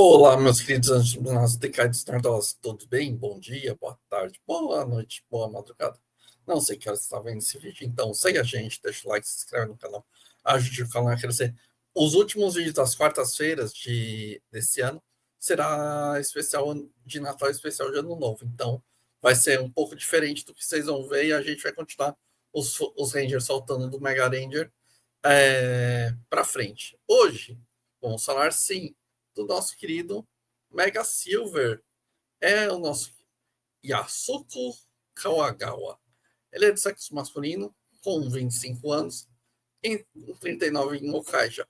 Olá, meus queridos anjos decaídos nerdosos, tudo bem? Bom dia, boa tarde, boa noite, boa madrugada. Não sei que horas você está vendo esse vídeo, então segue a gente, deixa o like, se inscreve no canal, ajude o canal a crescer. Os últimos vídeos das quartas-feiras desse ano será especial de Natal e especial de Ano Novo, então vai ser um pouco diferente do que vocês vão ver e a gente vai continuar os Rangers soltando do Mega Ranger para frente. Hoje, vamos falar sim do nosso querido Mega Silver. É o nosso Yasuko Kawagawa. Ele é de sexo masculino, com 25 anos, em 39 em Mokaija.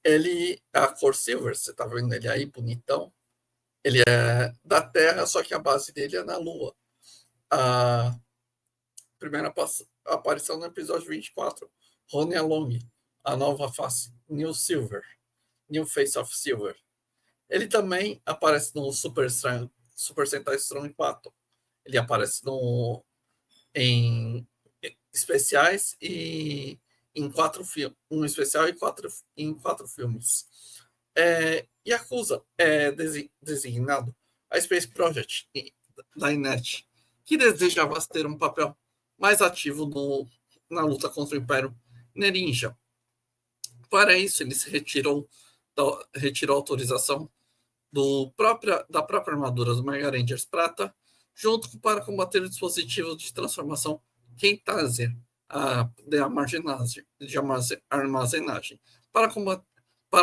Ele é a cor Silver, você tá vendo ele aí, bonitão. Ele é da Terra, só que a base dele é na Lua. A primeira aparição no episódio 24, Rony Along, a nova face, New Silver, New Face of Silver. Ele também aparece no Super Sentai Strong 4. Ele aparece em especiais e em quatro filmes. Um especial e em quatro filmes. Yakuza é designado a Space Project da Inet, que desejava ter um papel mais ativo na luta contra o Império Nerinja. Para isso, ele se retirou a autorização da própria armadura do Mega Rangers Prata, junto para combater o dispositivo de transformação Kentaser de armazenagem, para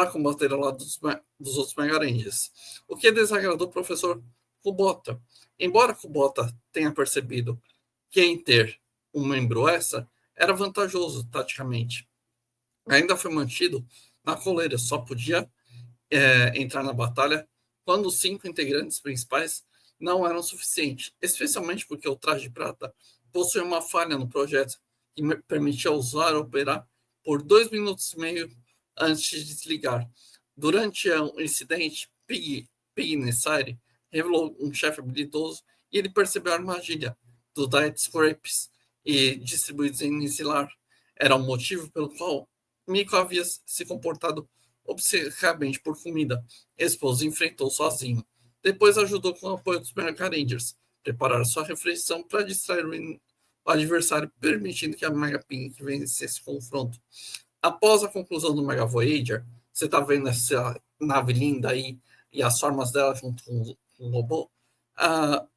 combater ao lado dos outros Mega Rangers, o que desagradou o professor Kubota. Embora Kubota tenha percebido que em ter um membro essa era vantajoso taticamente, ainda foi mantido na coleira, só podia entrar na batalha quando os 5 integrantes principais não eram suficientes, especialmente porque o traje prata possui uma falha no projeto que permitia ao usuário operar por 2 minutos e meio antes de desligar. Durante um incidente, Pig Nessari revelou um chefe habilidoso e ele percebeu a armadilha do Diet Scrapes e distribuídos em Nisilar. Era o motivo pelo qual Miko havia se comportado obcecadamente por comida. Esposo enfrentou sozinho. Depois ajudou com o apoio dos Mega Rangers. Prepararam sua refeição para distrair o adversário, permitindo que a Mega Pink vencesse o confronto. Após a conclusão do Mega Voyager, você está vendo essa nave linda aí e as formas dela junto com o robô,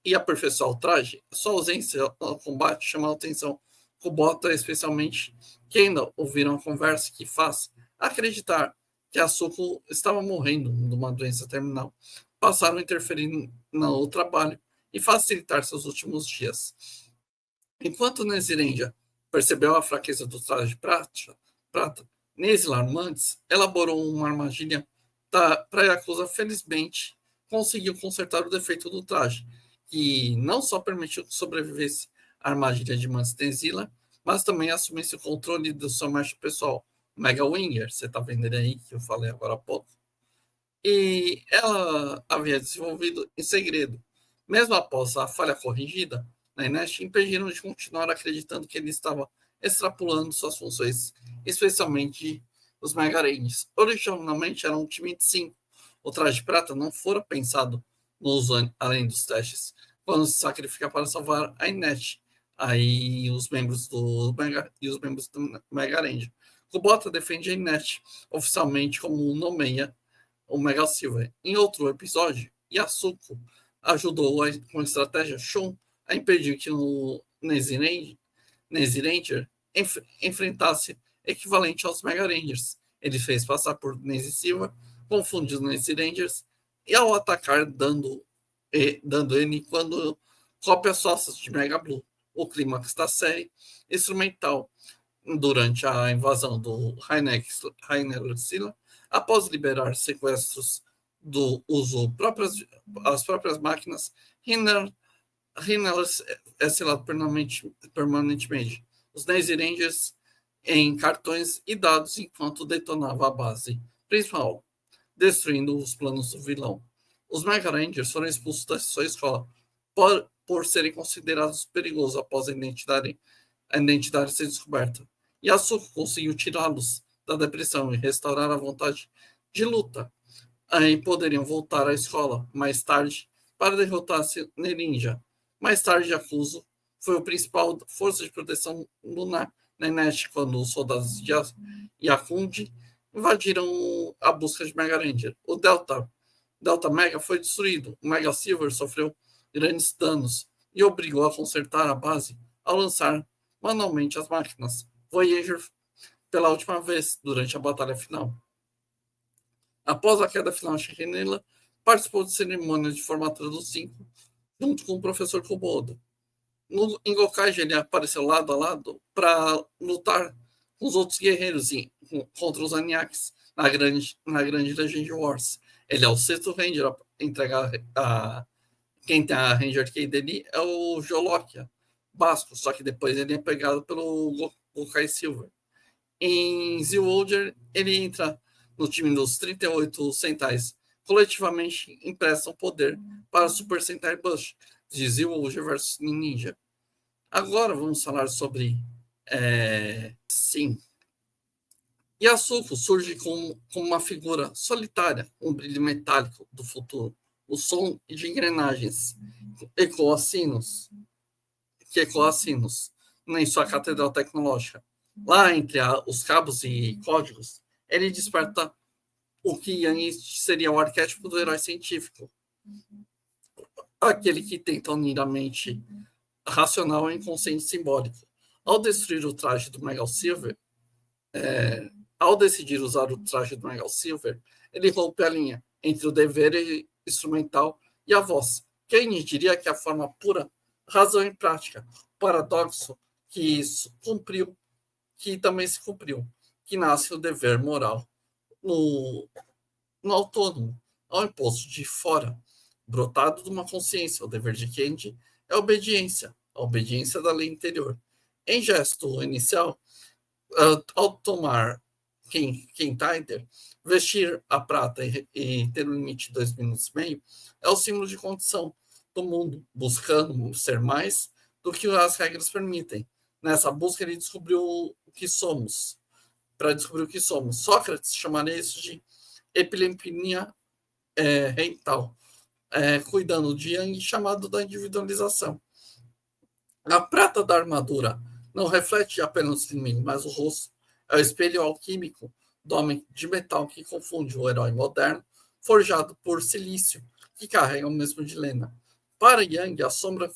e aperfeiçoar o traje, sua ausência ao combate chama a atenção. Kubota, especialmente Kendall, ouviram a conversa que faz acreditar que a Suko estava morrendo de uma doença terminal. Passaram a interferir no trabalho e facilitar seus últimos dias. Enquanto Nezirenja percebeu a fraqueza do traje de prata, Nesilar Mantes elaborou uma armadilha para Yakuza. Felizmente, conseguiu consertar o defeito do traje, que não só permitiu que sobrevivesse à armadilha de Mantes Nesila, mas também assumisse o controle do seu mestre pessoal, Mega Winger. Você está vendo ele aí, que eu falei agora há pouco. E ela havia desenvolvido em segredo. Mesmo após a falha corrigida, na Inet impediram de continuar acreditando que ele estava extrapolando suas funções, especialmente os Mega Rangers. Originalmente era um time de 5. O traje de prata não fora pensado no uso além dos testes, quando se sacrifica para salvar a Inet. Aí os membros do Mega Ranger. Kubota defende a Inet oficialmente como nomeia o Mega Silver. Em outro episódio, Yasuko ajudou com estratégia Shun a impedir que o Nezirenger enfrentasse equivalente aos Mega Rangers. Ele fez passar por Nezi Silva, confundiu os Nezirangers e ao atacar dando ele quando cópia sócias de Mega Blue. O clímax da série instrumental durante a invasão do Rainer Silla, após liberar sequestros do uso as próprias máquinas, Rainer é selado permanentemente os Daisy Rangers em cartões e dados enquanto detonava a base principal, destruindo os planos do vilão. Os Mega Rangers foram expulsos da sua escola por serem considerados perigosos após a identidade ser descoberta. Yasuko conseguiu tirá-los da depressão e restaurar a vontade de luta. Aí poderiam voltar à escola mais tarde para derrotar Ninja. Mais tarde, Yakuzo foi o principal força de proteção lunar na Net quando os soldados de Yakundi invadiram a busca de Mega Ranger. O Delta Mega foi destruído. O Mega Silver sofreu grandes danos e obrigou a consertar a base ao lançar manualmente as máquinas. Voyager pela última vez durante a batalha final. Após a queda final de Renela, participou de cerimônia de formatura dos 5, junto com o professor Komodo. Em Gokaiger, ele apareceu lado a lado para lutar com os outros guerreiros contra os Aniaks na grande Legend Wars. Ele é o sexto Ranger a entregar quem tem a Ranger Key dele é o Geolokia Basco, só que depois ele é pegado pelo Gokai Silver. Em Zewolder, ele entra no time dos 38 Sentais. Coletivamente emprestam poder para o Super Sentai Bush de Zewolder vs Ninja. Agora vamos falar sobre sim. Yasuko surge como uma figura solitária, um brilho metálico do futuro, o som de engrenagens que ecoa sinos em sua catedral tecnológica. Lá entre os cabos e códigos, ele desperta o que seria o arquétipo do herói científico, aquele que tenta unir a mente racional e inconsciente simbólico. Ao destruir o traje do Megal Silver, ao decidir usar o traje do Megal Silver, ele rompe a linha entre o dever instrumental e a voz. Quem diria que a forma pura, razão e prática, paradoxo que isso cumpriu, que também se cumpriu, que nasce o dever moral no autônomo, ao imposto de fora, brotado de uma consciência. O dever de Kendi é a obediência da lei interior. Em gesto inicial, ao tomar Tider, vestir a prata e ter um limite de 2 minutos e meio, é o símbolo de condição do mundo, buscando ser mais do que as regras permitem. Nessa busca, ele descobriu o que somos. Para descobrir o que somos, Sócrates chamaria isso de epilepsia rental, cuidando de Yang, chamado da individualização. A prata da armadura não reflete apenas o inimigo, mas o rosto. É o espelho alquímico do homem de metal que confunde o herói moderno, forjado por silício, que carrega o mesmo dilema. Para Yang, a sombra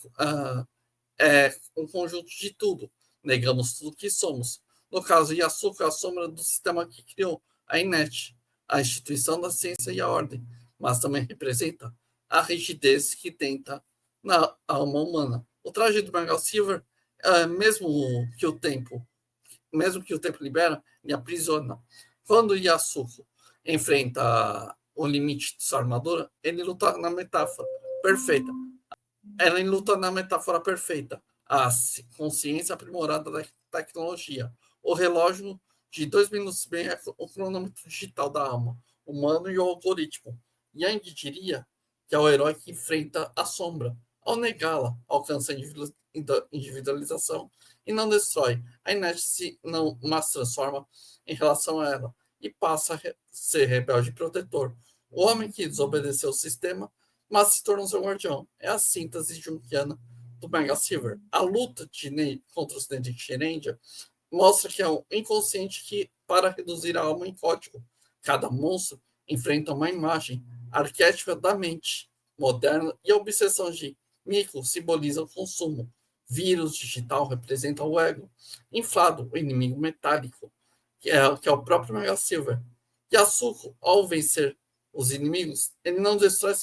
é um conjunto de tudo. Negamos tudo que somos. No caso, Yasuko é a sombra do sistema que criou a INET, a instituição da ciência e a ordem, mas também representa a rigidez que tenta na alma humana. O traje do Megal Silver, mesmo que o tempo libera, me aprisiona. Quando Yasuko enfrenta o limite de sua armadura, ele luta na metáfora perfeita. Ela luta na metáfora perfeita. A consciência aprimorada da tecnologia. O relógio de 2 minutos bem é o cronômetro digital da alma, humano e o algoritmo. Yang diria que é o herói que enfrenta a sombra. Ao negá-la, alcança a individualização e não destrói. A Inés não mas transforma em relação a ela e passa a ser rebelde e protetor. O homem que desobedeceu o sistema, mas se tornou seu guardião. É a síntese junguiana do Mega Silver. A luta contra os Nedic mostra que é um inconsciente que, para reduzir a alma em código, cada monstro enfrenta uma imagem arquétipa da mente moderna e a obsessão de Miko simboliza o consumo. Vírus digital representa o ego. Inflado, o inimigo metálico, que é o próprio Mega Silver. Yasuko, ao vencer os inimigos, ele não destrói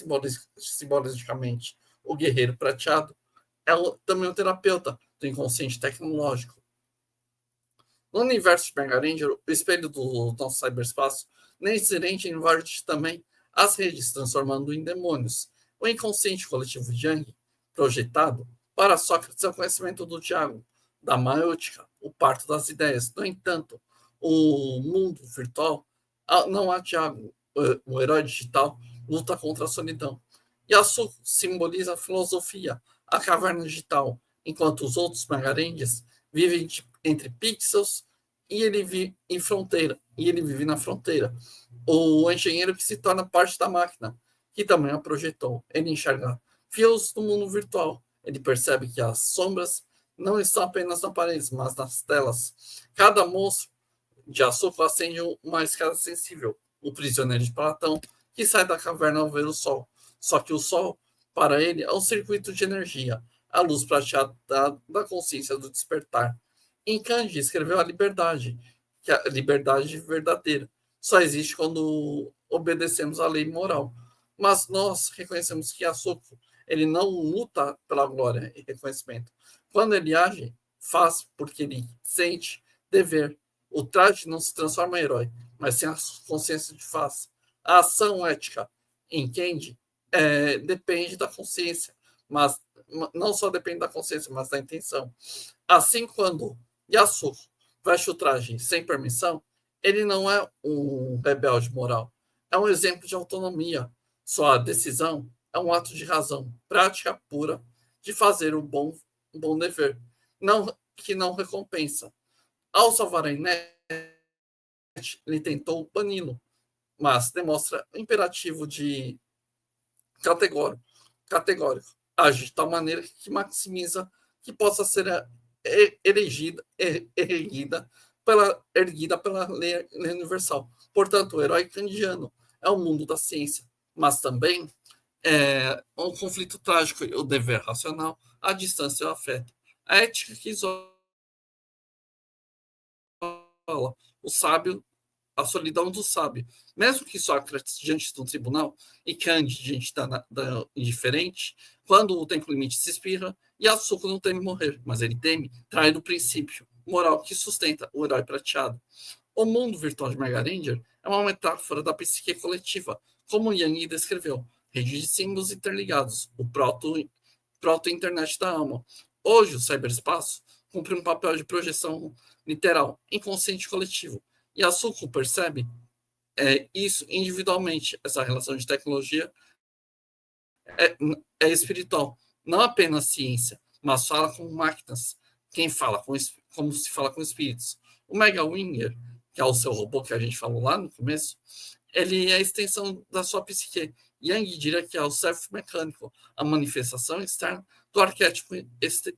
simbolicamente o guerreiro prateado. É também um terapeuta do inconsciente tecnológico. No universo de Mega Ranger, o espelho do nosso cyberespaço, nem incidente invade também as redes, transformando em demônios. O inconsciente coletivo de Yang, projetado, para Sócrates é o conhecimento do Tiago, da maêutica, o parto das ideias. No entanto, o mundo virtual, não há Tiago. O herói digital luta contra a solidão. Yasuko simboliza a filosofia, a caverna digital, enquanto os outros Megarengers vivem entre pixels e ele vive na fronteira. O engenheiro que se torna parte da máquina, que também a projetou. Ele enxerga fios do mundo virtual. Ele percebe que as sombras não estão apenas nas paredes, mas nas telas. Cada monstro de açúcar acende uma escada sensível. O prisioneiro de Platão, que sai da caverna ao ver o sol. Só que o sol, para ele, é um circuito de energia, a luz prateada da consciência do despertar. Em Kant escreveu a liberdade, que é a liberdade verdadeira. Só existe quando obedecemos à lei moral. Mas nós reconhecemos que Açúcar, ele não luta pela glória e reconhecimento. Quando ele age, faz porque ele sente dever. O traje não se transforma em herói, mas sem a consciência de faz. A ação ética em Kendi depende da consciência, mas não só depende da consciência, mas da intenção. Assim, quando Yasuo veste o traje sem permissão, ele não é um rebelde moral, é um exemplo de autonomia. Sua decisão é um ato de razão, prática pura de fazer um bom dever, não, que não recompensa. Ao salvar a Inês, ele tentou bani-lo, mas demonstra imperativo de categórico, categórico. Age de tal maneira que maximiza que possa ser erguida pela lei universal. Portanto, o herói kandiano é o mundo da ciência, mas também é um conflito trágico, o dever racional, a distância e o afeto. A ética que isola o sábio, a solidão do sábio. Mesmo que Sócrates, diante de um tribunal, e Cândido, diante da indiferente, quando o tempo limite se expira, Yasuko não teme morrer, mas ele teme trair o princípio moral que sustenta o herói prateado. O mundo virtual de Mega Ranger é uma metáfora da psique coletiva, como Yang descreveu, rede de símbolos interligados, o proto-internet da alma. Hoje, o cyberespaço cumpre um papel de projeção literal, inconsciente coletivo. E a Suco percebe isso individualmente, essa relação de tecnologia é, é espiritual, não apenas ciência, mas fala com máquinas, quem fala como se fala com espíritos. O Mega Winger, que é o seu robô que a gente falou lá no começo, ele é a extensão da sua psique. Yang diria que é o self mecânico, a manifestação externa do arquétipo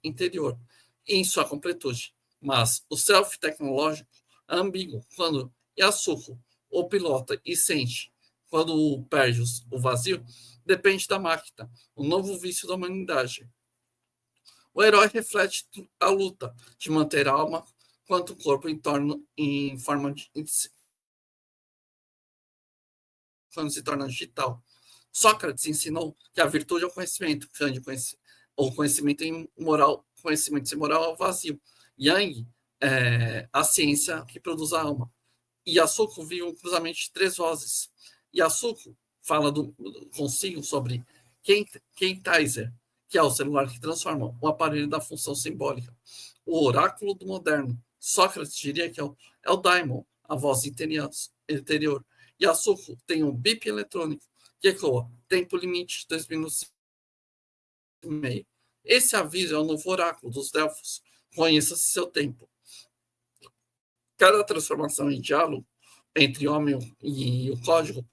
interior, em sua completude. Mas o self tecnológico é ambíguo quando Yasuko o pilota e sente quando perde o vazio, depende da máquina, o novo vício da humanidade. O herói reflete a luta de manter a alma quanto o corpo em forma de quando se torna digital. Sócrates ensinou que a virtude é o conhecimento, Kant o conhecimento sem moral é o vazio. Yang a ciência que produz a alma. Yasuko viu um cruzamento de três vozes. Yasuko fala consigo sobre Kentizer, que é o celular que transforma o aparelho da função simbólica. O oráculo do moderno. Sócrates diria que é o daimon, a voz interior. Yasuko tem um bip eletrônico que ecoa tempo limite, 2 minutos e meio. Esse aviso é o novo oráculo dos Delfos. Conheça-se seu tempo. Cada transformação em diálogo entre homem e o código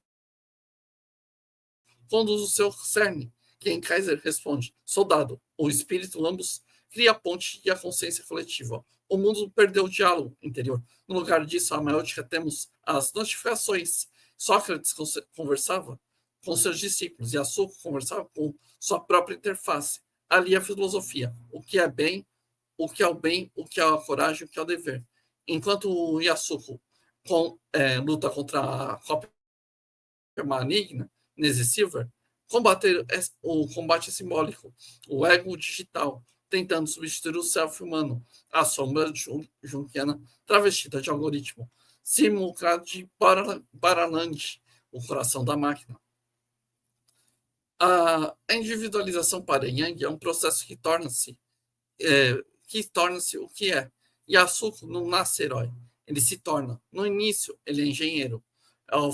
conduz o seu cerne. Quem Kaiser responde, soldado, o espírito, ambos cria a ponte e a consciência coletiva. O mundo perdeu o diálogo interior. No lugar disso, a maiotica temos as notificações. Sócrates conversava com seus discípulos e Açúcar conversava com sua própria interface. Ali a filosofia, o que é bem, o que é o bem, o que é a coragem, o que é o dever. Enquanto o Yasuko luta contra a cópia maligna, Nese Silver, combater o combate simbólico, o ego digital, tentando substituir o self humano, a sombra junquiana travestida de algoritmo, simulacro de Baralang, o coração da máquina. A individualização para Yang é um processo que torna-se o que é. E Yasuko não nasce herói, ele se torna. No início, ele é engenheiro. Ao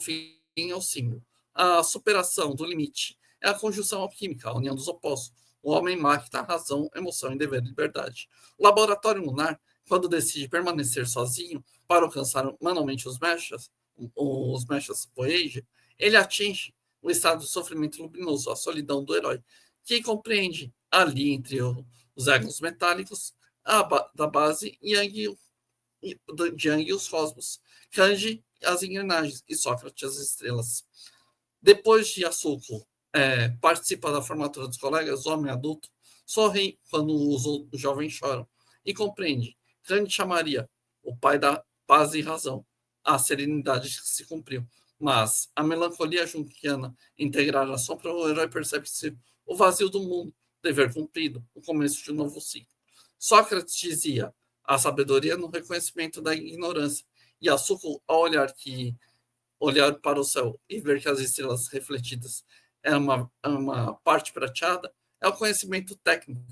fim é o símbolo. A superação do limite é a conjunção alquímica, a união dos opostos. O homem, máquina, razão, emoção e dever de liberdade. O laboratório lunar quando decide permanecer sozinho para alcançar manualmente os mechas Voyager, ele atinge o estado de sofrimento luminoso, a solidão do herói, que compreende ali entre os egos metálicos da base Yang e os cosmos, Kanji as engrenagens e Sócrates as estrelas. Depois de Yasuko participa da formatura dos colegas, o homem adulto sorri quando os jovens choram e compreende. Kanji chamaria o pai da paz e razão. A serenidade se cumpriu, mas a melancolia junguiana integrar a sombra, o herói percebe-se o vazio do mundo, dever cumprido, o começo de um novo ciclo. Sócrates dizia: a sabedoria no reconhecimento da ignorância, e Yasuko, ao olhar para o céu e ver que as estrelas refletidas é uma parte prateada, é o conhecimento técnico.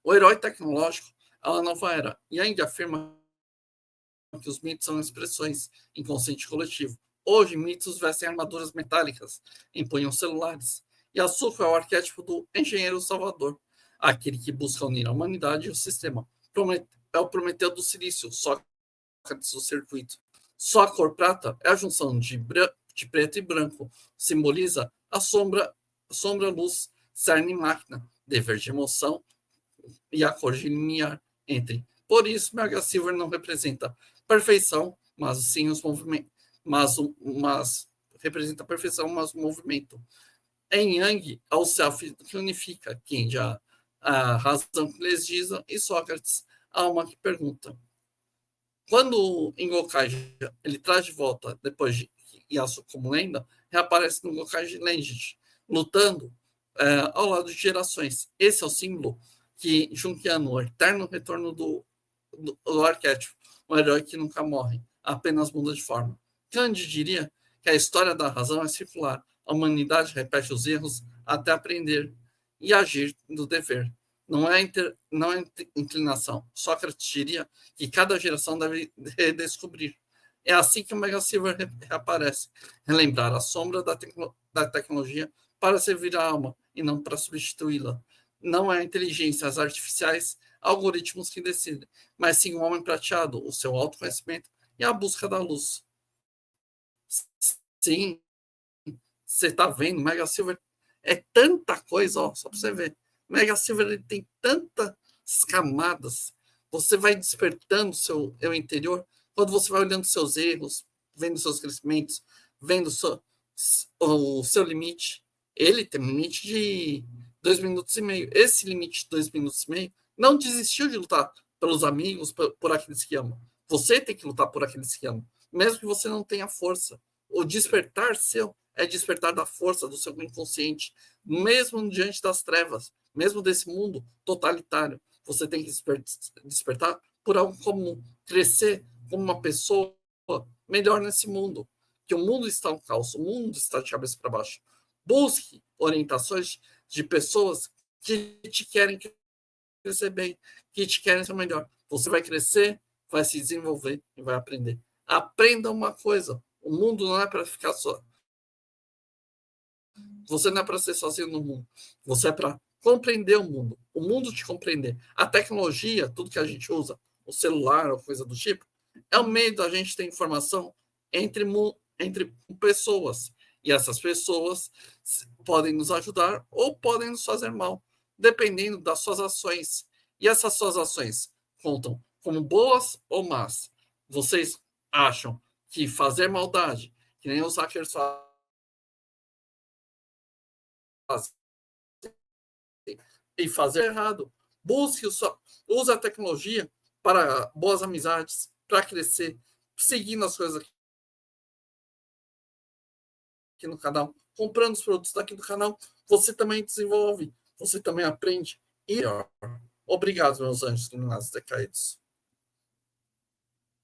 O herói tecnológico é uma nova era. Yang afirma que os mitos são expressões inconsciente coletivo. Hoje, mitos vestem armaduras metálicas, empunham celulares. E Yasuko é o arquétipo do engenheiro salvador, aquele que busca unir a humanidade e o sistema. É o Prometeu do silício, Sócrates do circuito. Só a cor prata é a junção de preto e branco. Simboliza a sombra, luz, cerne e máquina, dever de emoção e a cor de limiar entre. Por isso, Mega Silver não representa perfeição, mas sim os movimentos, mas representa a perfeição, mas o movimento. Em Yang, é o self que unifica, quem já a razão que lhes diz, e Sócrates, a alma que pergunta. Quando em Gokai ele traz de volta, depois de Yasuo como lenda, reaparece no Gokai Legend, lutando ao lado de gerações. Esse é o símbolo que Junkiano, o eterno retorno do arquétipo, um herói que nunca morre, apenas muda de forma. Kanji diria que a história da razão é circular. A humanidade repete os erros até aprender e agir do dever. Não é inclinação. Sócrates diria que cada geração deve redescobrir. É assim que o Mega Silver reaparece. Relembrar a sombra da tecnologia para servir a alma e não para substituí-la. Não é inteligências artificiais, algoritmos que decidem, mas sim o homem prateado, o seu autoconhecimento e a busca da luz. Sim, você está vendo, Mega Silver é tanta coisa, ó, só para você ver. Mega Silver ele tem tantas camadas. Você vai despertando seu interior quando você vai olhando seus erros, vendo seus crescimentos, vendo o seu limite. Ele tem um limite de 2 minutos e meio. Esse limite de 2 minutos e meio não desistiu de lutar pelos amigos, por aqueles que amam. Você tem que lutar por aqueles que amam, mesmo que você não tenha força. O despertar seu é despertar da força do seu inconsciente, mesmo diante das trevas, mesmo desse mundo totalitário. Você tem que despertar por algo comum, crescer como uma pessoa melhor nesse mundo. Que o mundo está um caos, o mundo está de cabeça para baixo. Busque orientações de pessoas que te querem crescer bem, que te querem ser melhor. Você vai crescer, vai se desenvolver e vai aprender. Aprenda uma coisa: o mundo não é para ficar só. Você não é para ser sozinho no mundo. Você é para compreender o mundo. O mundo te compreender. A tecnologia, tudo que a gente usa, o celular ou coisa do tipo, é o meio da gente ter informação entre pessoas. E essas pessoas podem nos ajudar ou podem nos fazer mal, dependendo das suas ações. E essas suas ações contam como boas ou más. Vocês acham que fazer maldade, que nem os hackers fazem, e fazer errado. Use a tecnologia para boas amizades, para crescer, seguindo as coisas aqui no canal, comprando os produtos daqui do canal, você também desenvolve, você também aprende. E obrigado, meus anjos iluminados decaídos.